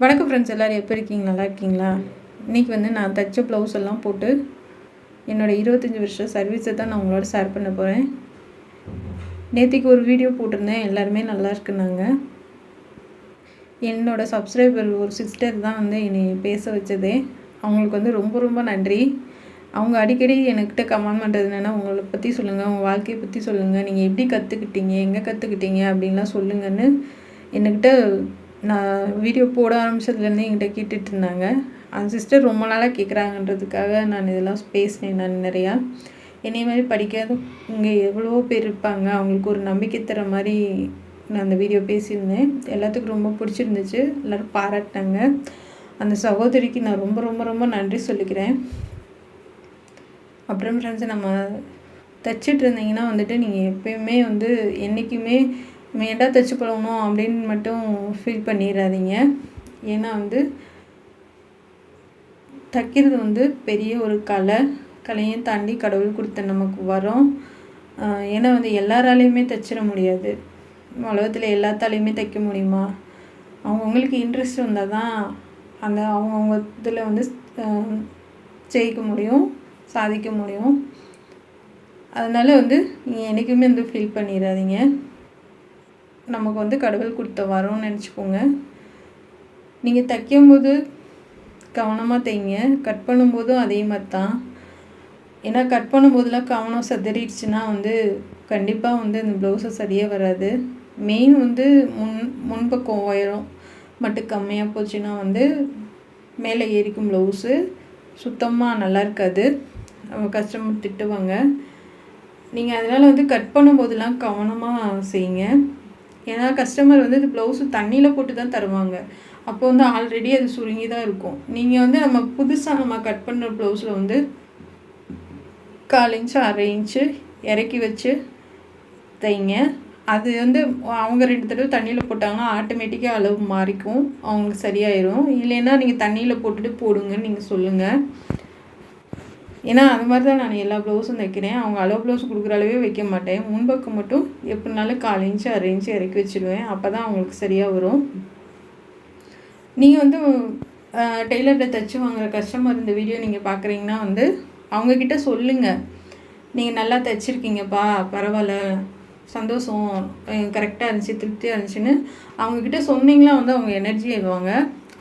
வணக்கம் ஃப்ரெண்ட்ஸ், எல்லோரும் எப்போ இருக்கீங்க? நல்லா இருக்கீங்களா? இன்றைக்கி நான் தைச்ச ப்ளவுஸ் எல்லாம் போட்டு என்னோடய 25 வருஷம் சர்வீஸை தான் நான் உங்களோட ஷேர் பண்ண போகிறேன். நேற்றுக்கு ஒரு வீடியோ போட்டிருந்தேன், எல்லாருமே நல்லா இருக்குன்னாங்க. என்னோடய சப்ஸ்கிரைபர் ஒரு சிஸ்டர் தான் என்னை பேச வச்சதே. அவங்களுக்கு ரொம்ப ரொம்ப நன்றி. அவங்க அடிக்கடி என்கிட்ட கமெண்ட் பண்ணுறது என்னென்னா, உங்களை பற்றி சொல்லுங்கள், உங்கள் வாழ்க்கையை பற்றி சொல்லுங்கள், நீங்கள் எப்படி கற்றுக்கிட்டீங்க, எங்கே கற்றுக்கிட்டீங்க அப்படின்லாம் சொல்லுங்கன்னு என்கிட்ட நான் வீடியோ போட ஆரம்பித்ததுலேருந்தே என்கிட்ட கேட்டுட்டு இருந்தாங்க. அந்த சிஸ்டர் ரொம்ப நாளாக கேட்குறாங்கன்றதுக்காக நான் இதெல்லாம் பேசினேன். நான் நிறையா என்னை மாதிரி படிக்காத இங்கே எவ்வளவோ பேர் இருப்பாங்க, அவங்களுக்கு ஒரு நம்பிக்கை தர மாதிரி நான் அந்த வீடியோ பேசியிருந்தேன். எல்லாத்துக்கும் ரொம்ப பிடிச்சிருந்துச்சு, எல்லோரும் பாராட்டினாங்க. அந்த சகோதரிக்கு நான் ரொம்ப ரொம்ப ரொம்ப நன்றி சொல்லிக்கிறேன். அப்புறம் ஃப்ரெண்ட்ஸ், நம்ம தைச்சிட்டு இருந்தீங்கன்னா நீங்கள் எப்பயுமே என்றைக்குமே ஏன்டா தைச்சி பழகணும் அப்படின்னு மட்டும் ஃபீல் பண்ணிடாதீங்க. ஏன்னா தைக்கிறது பெரிய ஒரு கலையும் தாண்டி கடவுள் கொடுத்த நமக்கு வரும். ஏன்னா எல்லாராலையுமே தைச்சிட முடியாது. உலகத்தில் எல்லாத்தாலையுமே தைக்க முடியுமா? அவங்கவுங்களுக்கு இன்ட்ரெஸ்ட் வந்தால் தான் அவங்கவுங்க இதில் ஜெயிக்க முடியும், சாதிக்க முடியும். அதனால் நீங்கள் என்றைக்குமே ஃபீல் பண்ணிடாதீங்க. நமக்கு கடவுள் கொடுத்த வரோன்னு நினச்சிக்கோங்க. நீங்கள் தைக்கும்போது கவனமாக தைங்க, கட் பண்ணும்போதும் அதே மாதிரி தான். ஏன்னா கட் பண்ணும்போதெல்லாம் கவனம் சிதறிடுச்சுன்னா கண்டிப்பாக இந்த ப்ளவுஸை சரியாக வராது. மெயின் முன்பக்கம் உயரம் மட்டும் கம்மியாக போச்சுன்னா மேலே ஏறிக்கும் ப்ளவுஸு சுத்தமாக நல்லா இருக்காது. நம்ம கஸ்டமர் திட்டுவாங்க. நீங்கள் அதனால் கட் பண்ணும்போதெல்லாம் கவனமாக செய்யுங்க. ஏன்னா கஸ்டமர் இது ப்ளவுஸு தண்ணியில் போட்டு தான் தருவாங்க. அப்போ ஆல்ரெடி அது சுருங்கி தான் இருக்கும். நீங்கள் நம்ம புதுசாக கட் பண்ணுற ப்ளவுஸில் 1/4 இன்ச்சு 1/2 இன்ச்சு இறக்கி வச்சு தைங்க. அது அவங்க 2 தடவை தண்ணியில் போட்டாங்கன்னா ஆட்டோமேட்டிக்காக அளவு மாறிக்கும், அவங்களுக்கு சரியாயிடும். இல்லைன்னா நீங்கள் தண்ணியில் போட்டுட்டு போடுங்கன்னு நீங்கள் சொல்லுங்கள். ஏன்னா அது மாதிரி தான் நான் எல்லா ப்ளவுஸும் தைக்கிறேன். அவங்க அளவு ப்ளவுஸ் கொடுக்குற அளவே வைக்க மாட்டேன். முன்பக்கம் மட்டும் எப்படினாலும் 1/4 இன்ச்சு 1/2 இன்ச்சு இறக்கி வச்சுடுவேன். அப்போ தான் அவங்களுக்கு சரியாக வரும். நீங்கள் டெய்லர்கிட்ட தைச்சி வாங்குகிற கஸ்டமர் இந்த வீடியோ நீங்கள் பார்க்குறீங்கன்னா அவங்கக்கிட்ட சொல்லுங்கள், நீங்கள் நல்லா தைச்சிருக்கீங்கப்பா, பரவாயில்ல, சந்தோஷம், கரெக்டாக இருந்துச்சு, திருப்தியாக இருந்துச்சுன்னு அவங்கக்கிட்ட சொன்னீங்களா அவங்க எனர்ஜி ஆயிடுவாங்க.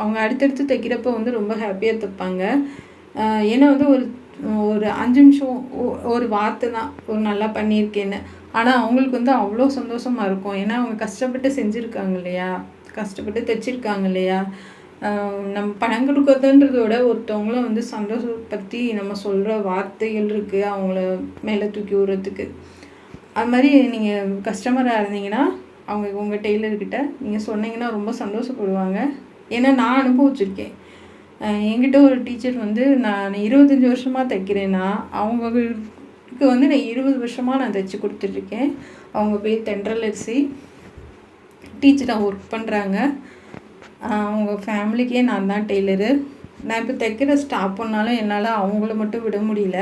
அவங்க அடுத்தடுத்து தைக்கிறப்ப ரொம்ப ஹாப்பியாக தைப்பாங்க. ஏன்னா ஒரு 5 நிமிஷம் ஒரு வார்த்தை தான், ஒரு நல்லா பண்ணியிருக்கேன்னு. ஆனால் அவங்களுக்கு அவ்வளோ சந்தோஷமாக இருக்கும். ஏன்னா அவங்க கஷ்டப்பட்டு செஞ்சுருக்காங்க இல்லையா, கஷ்டப்பட்டு தைச்சிருக்காங்க இல்லையா. நம்ம பணம் கொடுக்குறதுன்றத விட ஒருத்தவங்கள சந்தோஷப்படுத்தி நம்ம சொல்கிற வார்த்தைகள் இருக்குது, அவங்கள மேலே தூக்கி விடுறதுக்கு. அது மாதிரி நீங்கள் கஸ்டமராக இருந்தீங்கன்னா உங்கள் டெய்லர்கிட்ட நீங்கள் சொன்னீங்கன்னா ரொம்ப சந்தோஷப்படுவாங்க. ஏன்னா நான் அனுபவிச்சிருக்கேன். என்கிட்ட ஒரு டீச்சர் நான் 25 வருஷமாக தைக்கிறேன்னா அவங்களுக்கு நான் 20 வருஷமாக நான் தைச்சி கொடுத்துட்ருக்கேன். அவங்க பேர் தென்றலரசி, டீச்சராக ஒர்க் பண்ணுறாங்க. அவங்க ஃபேமிலிக்கே நான் தான் டெய்லரு. நான் இப்போ தைக்கிற ஸ்டாப் பண்ணாலும் என்னால் அவங்கள மட்டும் விட முடியல.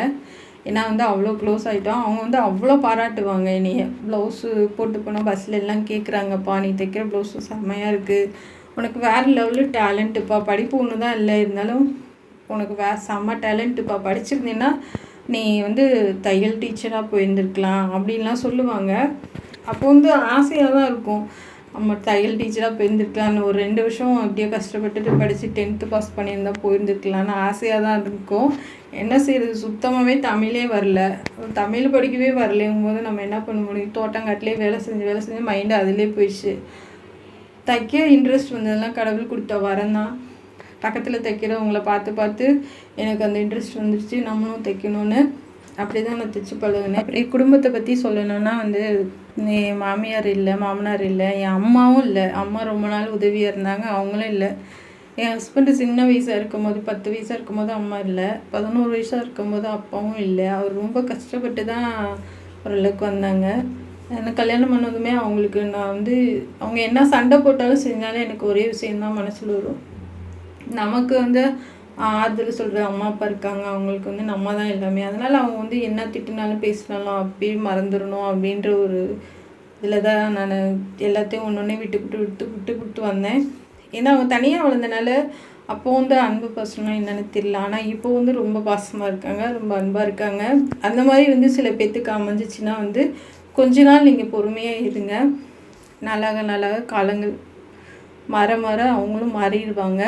ஏன்னா அவ்வளோ க்ளோஸ் ஆகிட்டோம். அவங்க அவ்வளோ பாராட்டுவாங்க என்னைய. ப்ளவுஸு போட்டு போனால் பஸ்ஸில் எல்லாம் கேட்குறாங்கப்பா, நீ தைக்கிற ப்ளவுஸு செம்மையாக இருக்குது, உனக்கு வேறு லெவலில் டேலண்ட்டுப்பா, படிப்பு ஒன்று தான் இல்லை, இருந்தாலும் உனக்கு செம்ம டேலண்ட்டுப்பா, படிச்சிருந்தேன்னா நீ தையல் டீச்சராக போயிருந்துருக்கலாம் அப்படின்லாம் சொல்லுவாங்க. அப்போ ஆசையாக தான் இருக்கும், நம்ம தையல் டீச்சராக போயிருந்துருக்கலான்னு. ஒரு 2 வருஷம் அப்படியே கஷ்டப்பட்டுட்டு படித்து 10th பாஸ் பண்ணியிருந்தால் போயிருந்துருக்கலான்னு ஆசையாக தான் இருக்கும். என்ன செய்கிறது, சுத்தமாகவே தமிழே வரல, தமிழ் படிக்கவே வரலைங்கும்போது நம்ம என்ன பண்ண முடியும். தோட்டங்காட்டிலே வேலை செஞ்சு மைண்டு அதிலே போயிடுச்சு. தைக்க இன்ட்ரெஸ்ட் வந்ததெல்லாம் கடவுள் கொடுத்த வரம் தான். பக்கத்தில் தைக்கிறவங்கள பார்த்து எனக்கு அந்த இன்ட்ரெஸ்ட் வந்துடுச்சு, நம்மளும் தைக்கணும்னு. அப்படி தான் நான் தைச்சி பழகினேன். அப்படி குடும்பத்தை பற்றி சொல்லணுன்னா என் மாமியார் இல்லை, மாமனார் இல்லை, என் அம்மாவும் இல்லை. அம்மா ரொம்ப நாள் உதவியாக இருந்தாங்க, அவங்களும் இல்லை. என் ஹஸ்பண்டு சின்ன வயசாக இருக்கும்போது, 10 வயசாக இருக்கும்போது அம்மா இல்லை, 11 வயசாக இருக்கும்போது அப்பாவும் இல்லை. அவர் ரொம்ப கஷ்டப்பட்டு தான் ஓரளவுக்கு வந்தாங்க. எனக்கு கல்யாணம் பண்ணதுமே அவங்களுக்கு நான் அவங்க என்ன சண்டை போட்டாலும் செஞ்சாலும் எனக்கு ஒரே விஷயந்தான் மனசில் வரும், நமக்கு ஆறுதல் சொல்கிற அம்மா அப்பா இருக்காங்க, அவங்களுக்கு நம்ம தான் எல்லாமே. அதனால் அவங்க என்ன திட்டினாலும் பேசினாலும் அப்படியே மறந்துடணும் அப்படின்ற ஒரு இதில் தான் நான் எல்லாத்தையும் ஒன்று ஒன்றே விட்டு விட்டு வந்தேன். ஏன்னா அவன் தனியாக வளர்ந்தனால அப்போது வந்து அன்பு பாசம்லாம் என்னென்னு தெரியல. ஆனால் இப்போ வந்து ரொம்ப பாசமாக இருக்காங்க, ரொம்ப அன்பாக இருக்காங்க. அந்த மாதிரி வந்து சில பேர்த்துக்கு அமைஞ்சிச்சின்னா வந்து கொஞ்ச நாள் நீங்கள் பொறுமையாக இருங்க. நாளாக காலங்கள் மாற அவங்களும் மாறிடுவாங்க.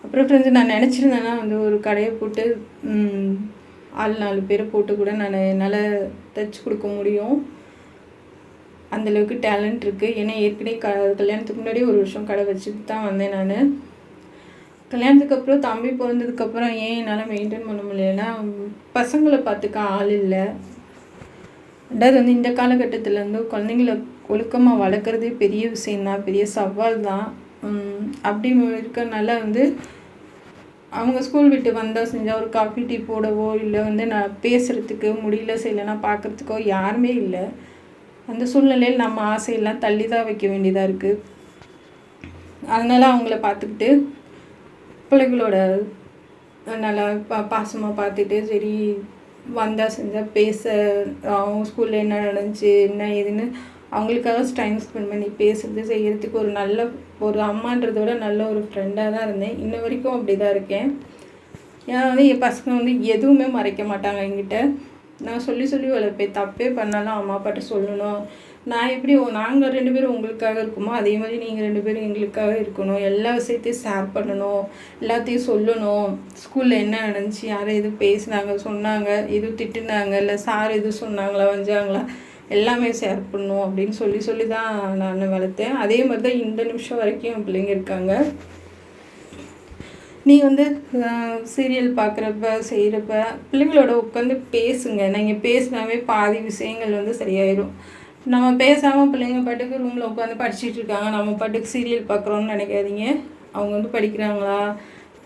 அப்புறம் ஃப்ரெண்ட்ஸ், நான் நினச்சிருந்தேன்னா வந்து ஒரு கடையை போட்டு ஆள் 4 பேரை போட்டு கூட என்னால் தைச்சி கொடுக்க முடியும். அந்தளவுக்கு டேலண்ட் இருக்குது. ஏன்னா ஏற்கனவே கல்யாணத்துக்கு முன்னாடி ஒரு வருஷம் கடை வச்சுட்டு தான் வந்தேன் நான். கல்யாணத்துக்கு அப்புறம் தம்பி பிறந்ததுக்கப்புறம் ஏன் என்னால் மெயின்டைன் பண்ண முடியலன்னா, பசங்களை பார்த்துக்க ஆள் இல்லை. ரெண்டாவது வந்து இந்த காலகட்டத்தில் வந்து குழந்தைங்கள ஒழுக்கமாக வளர்க்குறதே பெரிய விஷயந்தான், பெரிய சவால் தான். அப்படி இருக்கிறனால வந்து அவங்க ஸ்கூல் விட்டு வந்தால் செஞ்சால் ஒரு காஃபி டீ போடவோ இல்லை வந்து நான் பேசுகிறதுக்கு முடியல செய்யலைன்னா பார்க்குறதுக்கோ யாருமே இல்லை. அந்த சூழ்நிலையில் நம்ம ஆசையெல்லாம் தள்ளி தான் வைக்க வேண்டியதாக இருக்குது. அதனால் அவங்கள பார்த்துக்கிட்டு பிள்ளைகளோட நல்லா பாசமாக பார்த்துட்டு சரி வந்தால் செஞ்சால் பேச அவங்க ஸ்கூலில் என்ன நடந்துச்சு என்ன ஏதுன்னு அவங்களுக்காக டைம் ஸ்பெண்ட் பண்ணி பேசுறது செய்கிறதுக்கு ஒரு அம்மான்றதை விட நல்ல ஒரு ஃப்ரெண்டாக தான் இருந்தேன். இன்ன வரைக்கும் அப்படி தான் இருக்கேன். ஏன்னா வந்து என் பசங்க வந்து எதுவுமே மறைக்க மாட்டாங்க என்கிட்ட. நான் சொல்லி வளர்ப்பேன். தப்பே பண்ணாலும் அம்மா அப்பாட்ட சொல்லணும். நான் எப்படி நாங்கள் 2 பேரும் உங்களுக்காக இருக்குமோ அதே மாதிரி நீங்கள் 2 பேரும் எங்களுக்காக இருக்கணும். எல்லா விஷயத்தையும் ஷேர் பண்ணணும், எல்லாத்தையும் சொல்லணும். ஸ்கூலில் என்ன நடந்துச்சு, யாரை எதுவும் பேசினாங்க சொன்னாங்க, எதுவும் திட்டுனாங்க, இல்லை சார் எதுவும் சொன்னாங்களா வந்தாங்களா, எல்லாமே ஷேர் பண்ணணும் அப்படின்னு சொல்லி தான் நான் வளர்த்தேன். அதே மாதிரி தான் இந்த நிமிஷம் வரைக்கும் என் பிள்ளைங்க இருக்காங்க. நீ வந்து சீரியல் பார்க்குறப்ப செய்கிறப்ப பிள்ளைங்களோட உட்காந்து பேசுங்க. நீங்கள் பேசினாவே பாதி விஷயங்கள் வந்து சரியாயிடும். நம்ம பேசாமல் பிள்ளைங்க பாட்டுக்கு ரூமில் உட்காந்து படிச்சுட்டு இருக்காங்க, நம்ம பாட்டுக்கு சீரியல் பார்க்குறோன்னு நினைக்காதீங்க. அவங்க வந்து படிக்கிறாங்களா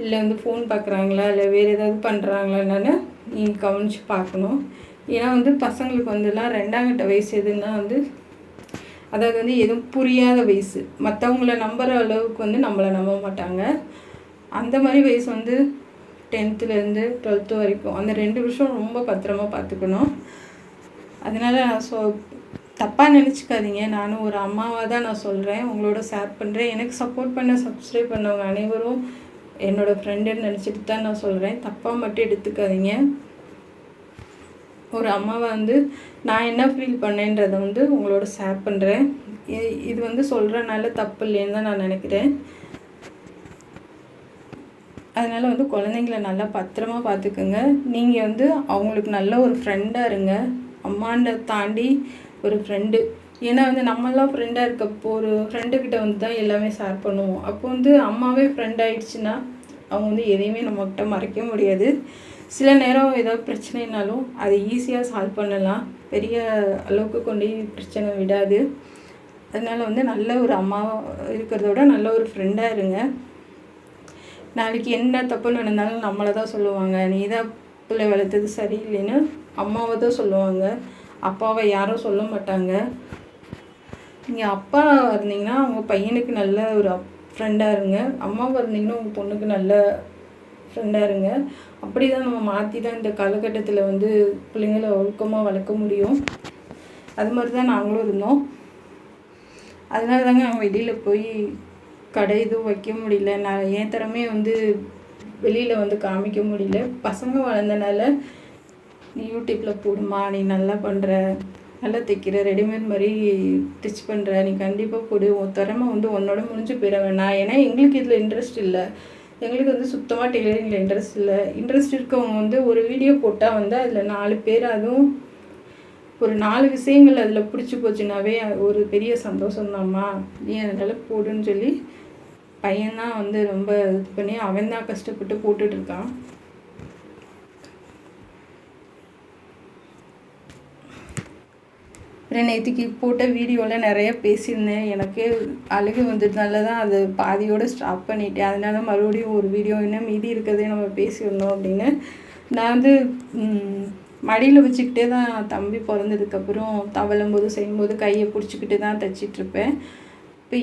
இல்லை வந்து ஃபோன் பார்க்குறாங்களா இல்லை வேறு ஏதாவது பண்ணுறாங்களான்னு நீங்கள் கவனித்து பார்க்கணும். ஏன்னா வந்து பசங்களுக்கு வந்துலாம் 2ஆம் கட்ட வயசு எதுன்னா வந்து அதாவது வந்து எதுவும் புரியாத வயசு. மற்றவங்கள நம்புகிற அளவுக்கு வந்து நம்மளை நம்ப மாட்டாங்க. அந்த மாதிரி வயசு வந்து 10th-லேருந்து 12th வரைக்கும் அந்த 2 வருஷம் ரொம்ப பத்திரமா பார்த்துக்கணும். அதனால் நான் தப்பாக நினச்சிக்காதீங்க. நானும் ஒரு அம்மாவாக தான் நான் சொல்கிறேன், உங்களோட ஷேர் பண்ணுறேன். எனக்கு சப்போர்ட் பண்ண சப்ஸ்கிரைப் பண்ணவங்க அனைவரும் என்னோடய ஃப்ரெண்டுன்னு நினச்சிட்டு தான் நான் சொல்கிறேன். தப்பாக மட்டும் எடுத்துக்காதீங்க. ஒரு அம்மாவை வந்து நான் என்ன ஃபீல் பண்ணேன்றதை வந்து உங்களோட ஷேர் பண்ணுறேன். இது வந்து சொல்கிறனால தப்பு இல்லைன்னு தான் நான் நினைக்கிறேன். அதனால் வந்து குழந்தைங்கள நல்லா பத்திரமா பார்த்துக்குங்க. நீங்கள் வந்து அவங்களுக்கு நல்ல ஒரு ஃப்ரெண்டாக இருங்க. அம்மாண்ட தாண்டி ஒரு ஃப்ரெண்டு. ஏன்னா வந்து நம்மளாம் ஃப்ரெண்டாக இருக்கப்போ ஒரு ஃப்ரெண்டுக்கிட்ட வந்து தான் எல்லாமே ஷேர் பண்ணுவோம். அப்போ வந்து அம்மாவே ஃப்ரெண்ட் ஆகிடுச்சுன்னா அவங்க வந்து எதையுமே நம்மக்கிட்ட மறைக்க முடியாது. சில நேரம் ஏதாவது பிரச்சனைனாலும் அதை ஈஸியாக சால்வ் பண்ணலாம். பெரிய அளவுக்கு கொண்டு பிரச்சனை விடாது. அதனால் வந்து நல்ல ஒரு அம்மாவாக இருக்கிறதோட நல்ல ஒரு ஃப்ரெண்டாக இருங்க. நாளைக்கு என்ன தப்பு நடந்தாலும் நம்மளை தான் சொல்லுவாங்க, நீ தான் பிள்ளை வளர்த்தது சரியில்லைன்னு அம்மாவை தான் சொல்லுவாங்க. அப்பாவை யாரும் சொல்ல மாட்டாங்க. நீங்கள் அப்பா இருந்தீங்கன்னா உங்கள் பையனுக்கு நல்ல ஒரு ஃப்ரெண்டாக இருங்க. அம்மாவாக இருந்தீங்கன்னா உங்கள் பொண்ணுக்கு நல்ல ஃப்ரெண்டாக இருங்க. அப்படி தான் நம்ம மாற்றி தான் இந்த காலகட்டத்தில் வந்து பிள்ளைங்களை ஒழுக்கமாக வளர்க்க முடியும். அது மாதிரி தான் நாங்களும் இருந்தோம். அதனால தாங்க நாங்கள் வெளியில் போய் கடை எதுவும் வைக்க முடியல. நான் என் திறமையை வந்து வெளியில் வந்து காமிக்க முடியல. பசங்க வளர்ந்தனால நீ யூடியூப்பில் போடுமா, நீ நல்லா பண்ணுற, நல்லா தைக்கிற, ரெடிமேட் மாதிரி ஸ்டிச் பண்ணுற, நீ கண்டிப்பாக போடு, உன் திறமை வந்து உன்னோட முடிஞ்சு போயிட வேணாம். ஏன்னா எங்களுக்கு இதில் இன்ட்ரெஸ்ட் இல்லை. எங்களுக்கு வந்து சுத்தமாக டெய்லரிங்கில் இன்ட்ரெஸ்ட் இல்லை. இன்ட்ரெஸ்ட் இருக்கவங்க வந்து ஒரு வீடியோ போட்டால் வந்து அதில் 4 பேர் அதுவும் ஒரு 4 விஷயங்கள் அதில் பிடிச்சி போச்சுனாவே ஒரு பெரிய சந்தோஷம்தாம்மா, நீ அதனால் போடுன்னு சொல்லி பையன்தான் வந்து ரொம்ப இது பண்ணி அவன் தான் கஷ்டப்பட்டு போட்டுட்ருக்கான். நேற்றுக்கு போட்ட வீடியோவில் நிறைய பேசியிருந்தேன். எனக்கு அழுகு வந்ததுனால தான் அது பாதியோடு ஸ்டாப் பண்ணிட்டேன். அதனால மறுபடியும் ஒரு வீடியோ இன்னும் மீதி இருக்கிறதே நம்ம பேசிடணும் அப்படின்னு நான் வந்து மடியில் வச்சுக்கிட்டே தான் தம்பி பிறந்ததுக்கப்புறம் தவழும்போது செய்யும்போது கையை பிடிச்சிக்கிட்டு தான் தைச்சிட்ருப்பேன். இப்போ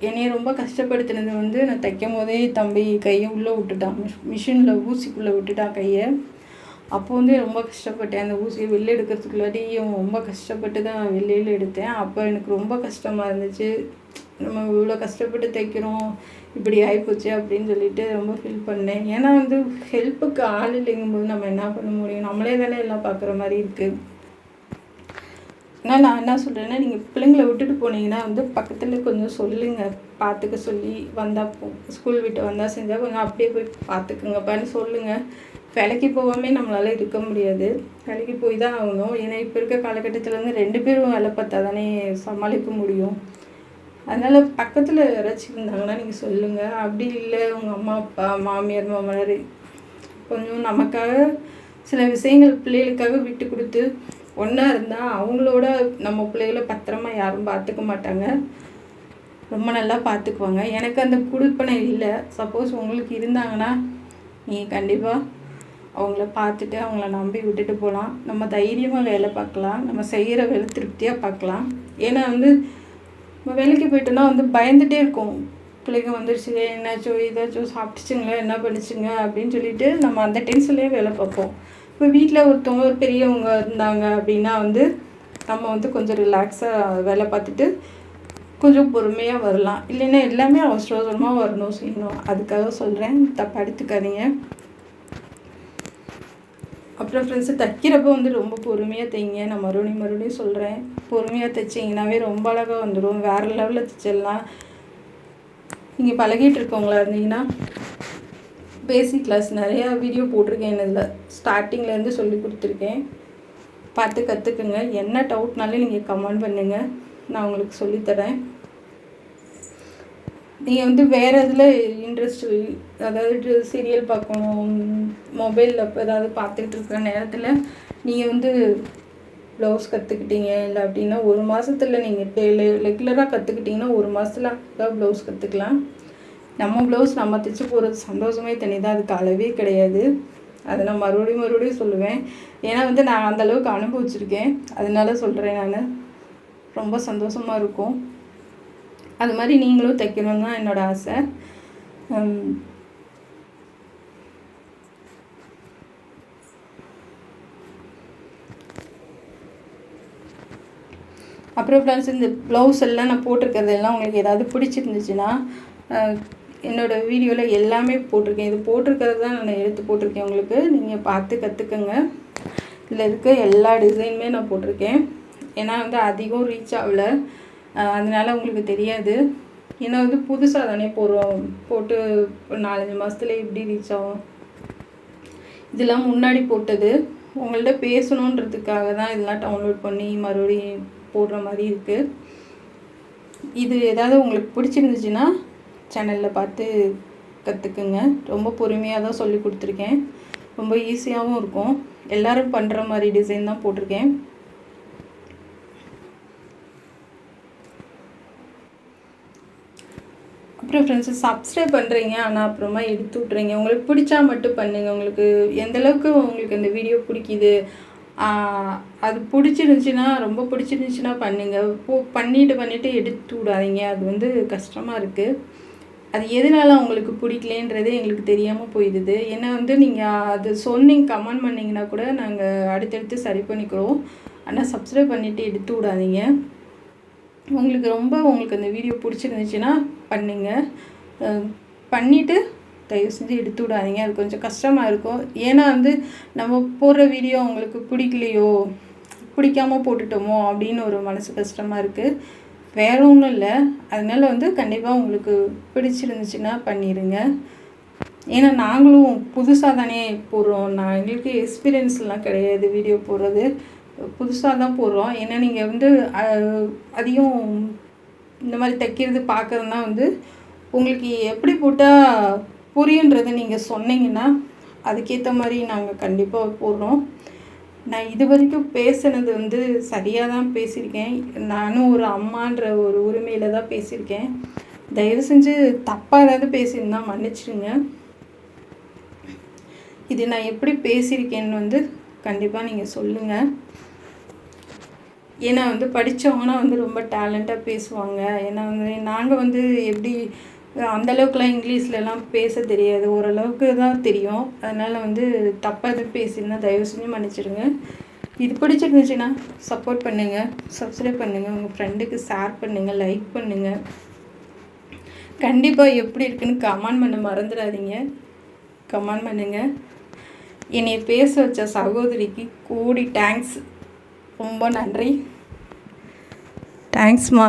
என்னைய ரொம்ப கஷ்டப்படுத்தினது வந்து நான் தைக்கும் போதே தம்பி கையை உள்ளே விட்டுட்டான், மிஷினில் ஊசிக்குள்ளே விட்டுட்டான் கையை. அப்போ வந்து ரொம்ப கஷ்டப்பட்டேன். அந்த ஊசியை வெளில எடுக்கிறதுக்குள்ளாட்டியும் ரொம்ப கஷ்டப்பட்டு தான் வெளியில் எடுத்தேன். அப்போ எனக்கு ரொம்ப கஷ்டமாக இருந்துச்சு. நம்ம இவ்வளோ கஷ்டப்பட்டு தைக்கிறோம், இப்படி ஆகிப்போச்சு அப்படின்னு சொல்லிட்டு ரொம்ப ஃபீல் பண்ணேன். ஏன்னா வந்து ஹெல்ப்புக்கு ஆள் இல்லைங்கும்போது நம்ம என்ன பண்ண முடியும், நம்மளே தானே எல்லாம் பார்க்குற மாதிரி இருக்குது. ஆனால் நான் என்ன சொல்கிறேன்னா, நீங்கள் பிள்ளைங்களை விட்டுட்டு போனீங்கன்னா வந்து பக்கத்தில் கொஞ்சம் சொல்லுங்கள், பார்த்துக்க சொல்லி வந்தால் ஸ்கூல் விட்டு வந்தால் செஞ்சால் கொஞ்சம் அப்படியே போய் பார்த்துக்குங்கப்பான்னு சொல்லுங்கள். வேலைக்கு போகாமே நம்மளால் இருக்க முடியாது, வேலைக்கு போய் தான் ஆகணும். ஏன்னா இப்போ இருக்க காலகட்டத்தில் வந்து 2 பேரும் வேலை பார்த்தா தானே சமாளிக்க முடியும். அதனால் பக்கத்தில் யாராச்சும் இருந்தாங்கன்னா நீங்கள் சொல்லுங்கள். அப்படி இல்லை உங்கள் அம்மா அப்பா மாமியார் மாமனார் கொஞ்சம் நமக்காக சில விஷயங்கள் பிள்ளைகளுக்காக விட்டு கொடுத்து ஒன்றா இருந்தால் அவங்களோட நம்ம பிள்ளைகளை பத்திரமா யாரும் பார்த்துக்க மாட்டாங்க, ரொம்ப நல்லா பார்த்துக்குவாங்க. எனக்கு அந்த குடுப்பனை இல்லை. சப்போஸ் உங்களுக்கு இருந்தாங்கன்னா நீங்கள் கண்டிப்பாக அவங்கள பார்த்துட்டு அவங்கள நம்பி விட்டுட்டு போகலாம். நம்ம தைரியமாக வேலை பார்க்கலாம், நம்ம செய்கிற வேலை திருப்தியாக பார்க்கலாம். ஏன்னா வந்து நம்ம வேலைக்கு போயிட்டோன்னா வந்து பயந்துகிட்டே இருக்கும், பிள்ளைங்க வந்துடுச்சு என்னாச்சோ ஏதாச்சும் சாப்பிட்டுச்சுங்களா என்ன பண்ணிச்சுங்க அப்படின்னு சொல்லிட்டு நம்ம அந்த டென்ஷன்லேயே வேலை பார்ப்போம். இப்போ வீட்டில் ஒருத்தவங்க ஒரு பெரியவங்க இருந்தாங்க அப்படின்னா வந்து நம்ம வந்து கொஞ்சம் ரிலாக்ஸாக வேலை பார்த்துட்டு கொஞ்சம் பொறுமையாக வரலாம். இல்லைன்னா எல்லாமே அவசர அவசரமாக வரணும் செய்யணும். அதுக்காக சொல்கிறேன், தப்பாக எடுத்துக்காதீங்க. அப்புறம் ஃப்ரெண்ட்ஸு தைக்கிறப்போ வந்து ரொம்ப பொறுமையாக தைங்க. நான் மறுபடியும் சொல்கிறேன், பொறுமையாக தைச்சிங்கனாவே ரொம்ப அழகாக வந்துடும். வேறு லெவலில் தைச்சிடலாம். நீங்கள் பழகிட்டு இருக்கவங்களா இருந்தீங்கன்னா பேசிக் கிளாஸ் நிறையா வீடியோ போட்டிருக்கேன், இதில் ஸ்டார்டிங்லேருந்து சொல்லி கொடுத்துருக்கேன், பார்த்து கற்றுக்குங்க. என்ன டவுட்னாலும் நீங்கள் கமெண்ட் பண்ணுங்கள், நான் உங்களுக்கு சொல்லித்தரேன். நீங்கள் வந்து வேறு இதில் இன்ட்ரெஸ்ட், அதாவது சீரியல் பார்க்கணும், மொபைலில் இப்போ ஏதாவது பார்த்துக்கிட்டு இருக்கிற நேரத்தில் நீங்கள் வந்து ப்ளவுஸ் கற்றுக்கிட்டீங்க இல்லை அப்படின்னா 1 மாதத்தில் நீங்கள் ரெகுலராக கற்றுக்கிட்டிங்கன்னா 1 மாதத்தில் ப்ளவுஸ் கற்றுக்கலாம். நம்ம ப்ளவுஸ் நம்ம தைச்சி போகிறது சந்தோஷமே தனி தான், அதுக்கு அளவே கிடையாது. அதை நான் மறுபடியும் சொல்லுவேன். ஏன்னா வந்து நான் அந்தளவுக்கு அனுபவிச்சிருக்கேன், அதனால சொல்கிறேன். நான் ரொம்ப சந்தோஷமாக இருக்கும். அது மாதிரி நீங்களும் தைக்கணும்னு தான் என்னோடய ஆசை. அப்புறம் ஃப்ரெண்ட்ஸ், இந்த ப்ளவுஸ் எல்லாம் நான் போட்டிருக்கிறதெல்லாம் உங்களுக்கு ஏதாவது பிடிச்சிருந்துச்சுன்னா என்னோடய வீடியோவில் எல்லாமே போட்டிருக்கேன். இது போட்டிருக்கிறது தான் நான் எடுத்து போட்டிருக்கேன். உங்களுக்கு நீங்கள் பார்த்து கற்றுக்கங்க. இதில் இருக்க எல்லா டிசைனுமே நான் போட்டிருக்கேன். ஏன்னா வந்து அதிகம் ரீச் ஆகலை, அதனால் உங்களுக்கு தெரியாது. ஏன்னா வந்து புதுசாக தானே போட்டு 4-5 மாதத்துல எப்படி ரீச் ஆகும். இதெல்லாம் முன்னாடி போட்டது, உங்கள்கிட்ட பேசணுன்றதுக்காக தான் இதெல்லாம் டவுன்லோட் பண்ணி மறுபடியும் போடுற மாதிரி இருக்குது. இது ஏதாவது உங்களுக்கு பிடிச்சிருந்துச்சுன்னா சேனலில் பார்த்து கற்றுக்குங்க. ரொம்ப பொறுமையாக தான் சொல்லி கொடுத்துருக்கேன், ரொம்ப ஈஸியாகவும் இருக்கும். எல்லோரும் பண்ணுற மாதிரி டிசைன் தான் போட்டிருக்கேன். அப்புறம் ஃப்ரெண்ட்ஸு சப்ஸ்கிரைப் பண்ணுறீங்க, ஆனால் அப்புறமா எடுத்து விட்றீங்க. உங்களுக்கு பிடிச்சா மட்டும் பண்ணுங்கள். உங்களுக்கு எந்தளவுக்கு உங்களுக்கு அந்த வீடியோ பிடிக்குது, அது பிடிச்சிருந்துச்சின்னா, ரொம்ப பிடிச்சிருந்துச்சின்னா பண்ணுங்கள். பண்ணிவிட்டு எடுத்து விடாதீங்க. அது வந்து கஷ்டமாக இருக்குது. அது எதனால உங்களுக்கு பிடிக்கலேன்றதே எங்களுக்கு தெரியாமல் போயிடுது. ஏன்னா வந்து நீங்கள் அது சொன்னீங்க, கமெண்ட் பண்ணிங்கன்னா கூட நாங்கள் அடுத்தடுத்து சரி பண்ணிக்கிறோம். ஆனால் சப்ஸ்கிரைப் பண்ணிவிட்டு எடுத்து விடாதீங்க. உங்களுக்கு அந்த வீடியோ பிடிச்சிருந்துச்சின்னா பண்ணுங்கள். பண்ணிவிட்டு தயவு செஞ்சு எடுத்து விடாதீங்க. அது கொஞ்சம் கஷ்டமாக இருக்கும். ஏன்னா வந்து நம்ம போடுற வீடியோ உங்களுக்கு பிடிக்கலையோ, பிடிக்காமல் போட்டுட்டோமோ அப்படின்னு ஒரு மனசு கஷ்டமாக இருக்குது. வேறு ஒன்றும் இல்லை. அதனால் வந்து கண்டிப்பாக உங்களுக்கு பிடிச்சிருந்துச்சுன்னா பண்ணிடுங்க. ஏன்னா நாங்களும் புதுசாக தானே போடுறோம், எங்களுக்கு எக்ஸ்பீரியன்ஸ்லாம் கிடையாது. வீடியோ போடுறது புதுசாக தான் போடுறோம். ஏன்னா நீங்கள் வந்து அதிகம் இந்த மாதிரி தைக்கிறது பார்க்குறதுனா வந்து உங்களுக்கு எப்படி போட்டால் புரியுன்றதை நீங்கள் சொன்னீங்கன்னா அதுக்கேற்ற மாதிரி நாங்கள் கண்டிப்பாக போடுறோம். நான் இது வரைக்கும் பேசுனது வந்து சரியாக தான் பேசியிருக்கேன். நானும் ஒரு அம்மான்ற ஒரு உரிமையில் தான் பேசியிருக்கேன். தயவு செஞ்சு தப்பாக ஏதாவது பேசியிருந்தால் மன்னிச்சிடுங்க. இது நான் எப்படி பேசியிருக்கேன்னு வந்து கண்டிப்பாக நீங்கள் சொல்லுங்கள். ஏன்னா வந்து படித்தவங்கன்னா வந்து ரொம்ப டேலண்ட்டாக பேசுவாங்க. ஏன்னா வந்து நாங்கள் வந்து எப்படி அந்தளவுக்குலாம் இங்கிலீஷ்லலாம் பேச தெரியாது, ஓரளவுக்கு தான் தெரியும். அதனால் வந்து தப்பாக எதுவும் பேசியிருந்தா தயவு செஞ்சு மன்னிச்சிடுங்க. இது பிடிச்சிருந்துச்சுன்னா சப்போர்ட் பண்ணுங்கள், சப்ஸ்கிரைப் பண்ணுங்கள், உங்கள் ஃப்ரெண்டுக்கு ஷேர் பண்ணுங்கள், லைக் பண்ணுங்கள். கண்டிப்பாக எப்படி இருக்குன்னு கமெண்ட் பண்ண மறந்துடாதீங்க. கமெண்ட் பண்ணுங்கள். என்னை பேச வச்ச சகோதரிக்கு கோடி தேங்க்ஸ். ரொம்ப நன்றி. தேங்க்ஸ்மா.